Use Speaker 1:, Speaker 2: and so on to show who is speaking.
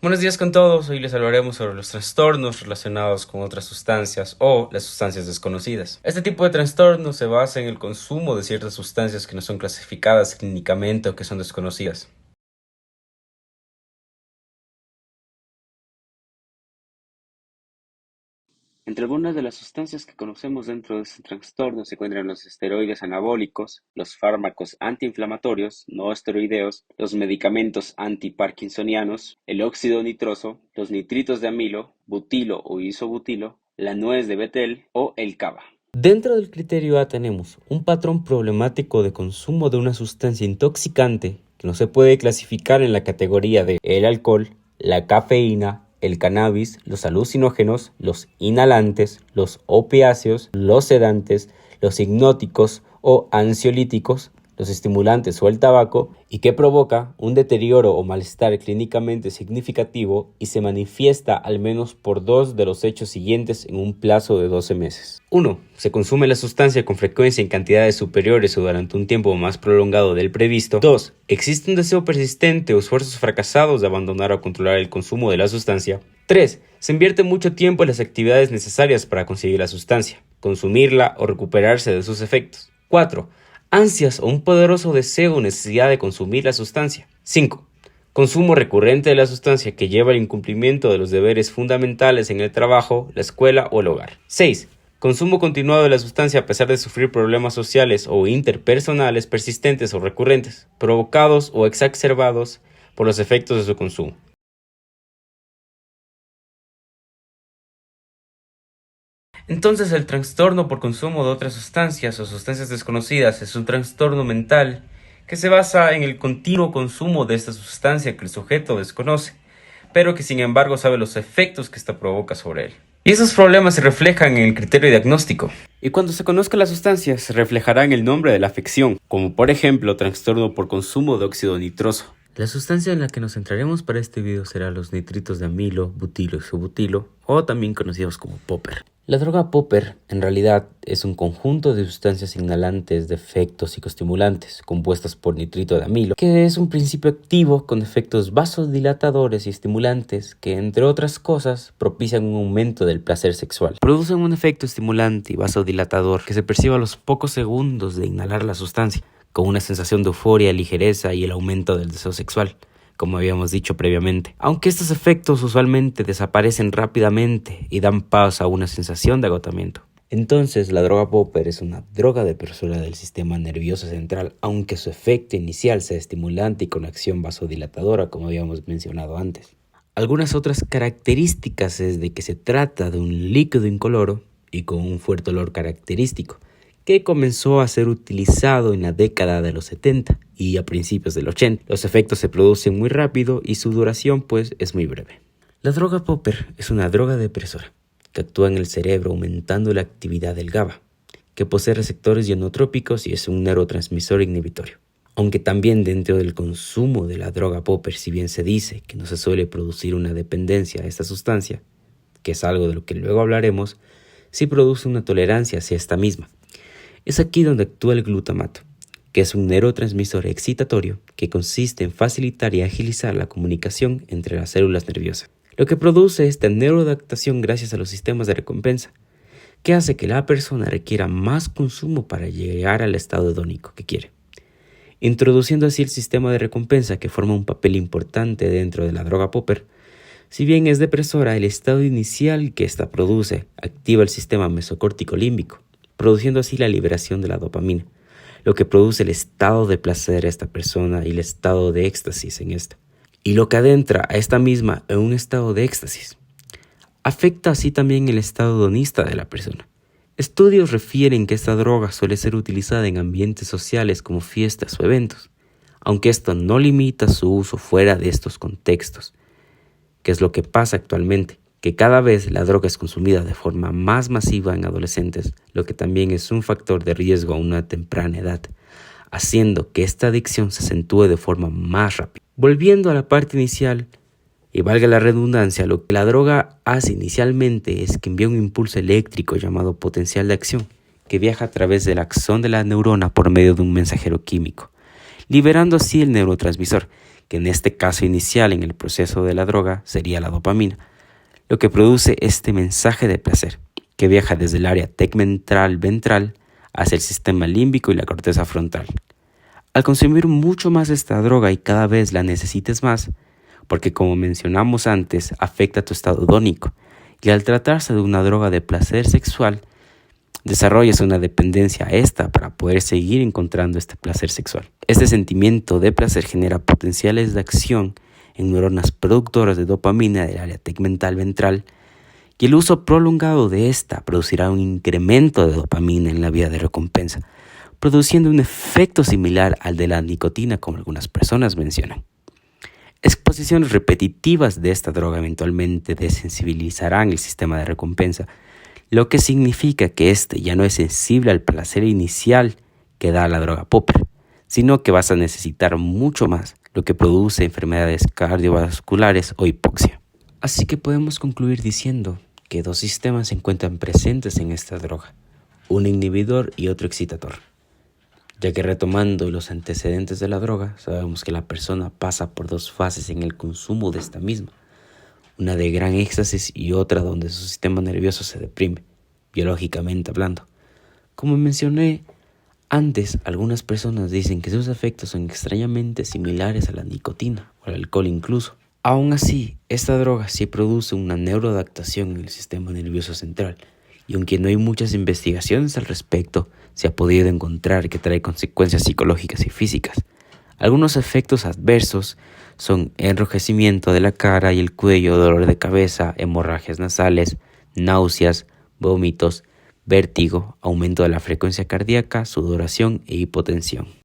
Speaker 1: Buenos días con todos, hoy les hablaremos sobre los trastornos relacionados con otras sustancias o las sustancias desconocidas. Este tipo de trastorno se basa en el consumo de ciertas sustancias que no son clasificadas clínicamente o que son desconocidas. Entre algunas de las sustancias que conocemos dentro de este trastorno se encuentran los esteroides anabólicos, los fármacos antiinflamatorios no esteroideos, los medicamentos antiparkinsonianos, el óxido nitroso, los nitritos de amilo, butilo o isobutilo, la nuez de betel o el cava. Dentro del criterio A tenemos un patrón problemático de consumo de una sustancia intoxicante que no se puede clasificar en la categoría de el alcohol, la cafeína, el cannabis, los alucinógenos, los inhalantes, los opiáceos, los sedantes, los hipnóticos o ansiolíticos, los estimulantes o el tabaco, y que provoca un deterioro o malestar clínicamente significativo y se manifiesta al menos por dos de los hechos siguientes en un plazo de 12 meses. 1. Se consume la sustancia con frecuencia en cantidades superiores o durante un tiempo más prolongado del previsto. 2. Existe un deseo persistente o esfuerzos fracasados de abandonar o controlar el consumo de la sustancia. 3. Se invierte mucho tiempo en las actividades necesarias para conseguir la sustancia, consumirla o recuperarse de sus efectos. 4. Ansias o un poderoso deseo o necesidad de consumir la sustancia. 5. Consumo recurrente de la sustancia que lleva al incumplimiento de los deberes fundamentales en el trabajo, la escuela o el hogar. 6. Consumo continuado de la sustancia a pesar de sufrir problemas sociales o interpersonales persistentes o recurrentes, provocados o exacerbados por los efectos de su consumo. Entonces, el trastorno por consumo de otras sustancias o sustancias desconocidas es un trastorno mental que se basa en el continuo consumo de esta sustancia que el sujeto desconoce, pero que sin embargo sabe los efectos que ésta provoca sobre él. Y esos problemas se reflejan en el criterio diagnóstico. Y cuando se conozca la sustancia, se reflejará en el nombre de la afección, como por ejemplo trastorno por consumo de óxido nitroso. La sustancia en la que nos centraremos para este video será los nitritos de amilo, butilo y isobutilo, o también conocidos como popper. La droga popper en realidad es un conjunto de sustancias inhalantes de efectos psicoestimulantes compuestas por nitrito de amilo, que es un principio activo con efectos vasodilatadores y estimulantes que, entre otras cosas, propician un aumento del placer sexual. Producen un efecto estimulante y vasodilatador que se percibe a los pocos segundos de inhalar la sustancia, con una sensación de euforia, ligereza y el aumento del deseo sexual, como habíamos dicho previamente. Aunque estos efectos usualmente desaparecen rápidamente y dan paso a una sensación de agotamiento. Entonces, la droga popper es una droga depresora del sistema nervioso central, aunque su efecto inicial sea estimulante y con acción vasodilatadora, como habíamos mencionado antes. Algunas otras características es de que se trata de un líquido incoloro y con un fuerte olor característico, que comenzó a ser utilizado en la década de los 70 y a principios del 80. Los efectos se producen muy rápido y su duración pues es muy breve. La droga popper es una droga depresora que actúa en el cerebro aumentando la actividad del GABA, que posee receptores ionotrópicos y es un neurotransmisor inhibitorio. Aunque también dentro del consumo de la droga popper, si bien se dice que no se suele producir una dependencia a esta sustancia, que es algo de lo que luego hablaremos, sí produce una tolerancia hacia esta misma. Es aquí donde actúa el glutamato, que es un neurotransmisor excitatorio que consiste en facilitar y agilizar la comunicación entre las células nerviosas, lo que produce esta neuroadaptación gracias a los sistemas de recompensa, que hace que la persona requiera más consumo para llegar al estado hedónico que quiere, introduciendo así el sistema de recompensa que forma un papel importante dentro de la droga popper. Si bien es depresora, el estado inicial que ésta produce activa el sistema mesocórtico límbico, produciendo así la liberación de la dopamina, lo que produce el estado de placer a esta persona y el estado de éxtasis en esta, y lo que adentra a esta misma en un estado de éxtasis. Afecta así también el estado hedonista de la persona. Estudios refieren que esta droga suele ser utilizada en ambientes sociales como fiestas o eventos, aunque esto no limita su uso fuera de estos contextos, que es lo que pasa actualmente, que cada vez la droga es consumida de forma más masiva en adolescentes, lo que también es un factor de riesgo a una temprana edad, haciendo que esta adicción se acentúe de forma más rápida. Volviendo a la parte inicial, y valga la redundancia, lo que la droga hace inicialmente es que envía un impulso eléctrico llamado potencial de acción, que viaja a través del axón de la neurona por medio de un mensajero químico, liberando así el neurotransmisor, que en este caso inicial en el proceso de la droga sería la dopamina, lo que produce este mensaje de placer, que viaja desde el área tegmental-ventral hacia el sistema límbico y la corteza frontal. Al consumir mucho más esta droga y cada vez la necesites más, porque como mencionamos antes, afecta tu estado hedónico, y al tratarse de una droga de placer sexual, desarrollas una dependencia a esta para poder seguir encontrando este placer sexual. Este sentimiento de placer genera potenciales de acción en neuronas productoras de dopamina del área tegmental ventral, y el uso prolongado de esta producirá un incremento de dopamina en la vía de recompensa, produciendo un efecto similar al de la nicotina, como algunas personas mencionan. Exposiciones repetitivas de esta droga eventualmente desensibilizarán el sistema de recompensa, lo que significa que este ya no es sensible al placer inicial que da la droga popper, sino que vas a necesitar mucho más, lo que produce enfermedades cardiovasculares o hipoxia. Así que podemos concluir diciendo que dos sistemas se encuentran presentes en esta droga, un inhibidor y otro excitador, ya que retomando los antecedentes de la droga, sabemos que la persona pasa por dos fases en el consumo de esta misma, una de gran éxtasis y otra donde su sistema nervioso se deprime, biológicamente hablando. Como mencioné antes, algunas personas dicen que sus efectos son extrañamente similares a la nicotina o al alcohol incluso. Aún así, esta droga sí produce una neuroadaptación en el sistema nervioso central, y aunque no hay muchas investigaciones al respecto, se ha podido encontrar que trae consecuencias psicológicas y físicas. Algunos efectos adversos son enrojecimiento de la cara y el cuello, dolor de cabeza, hemorragias nasales, náuseas, vómitos, vértigo, aumento de la frecuencia cardíaca, sudoración e hipotensión.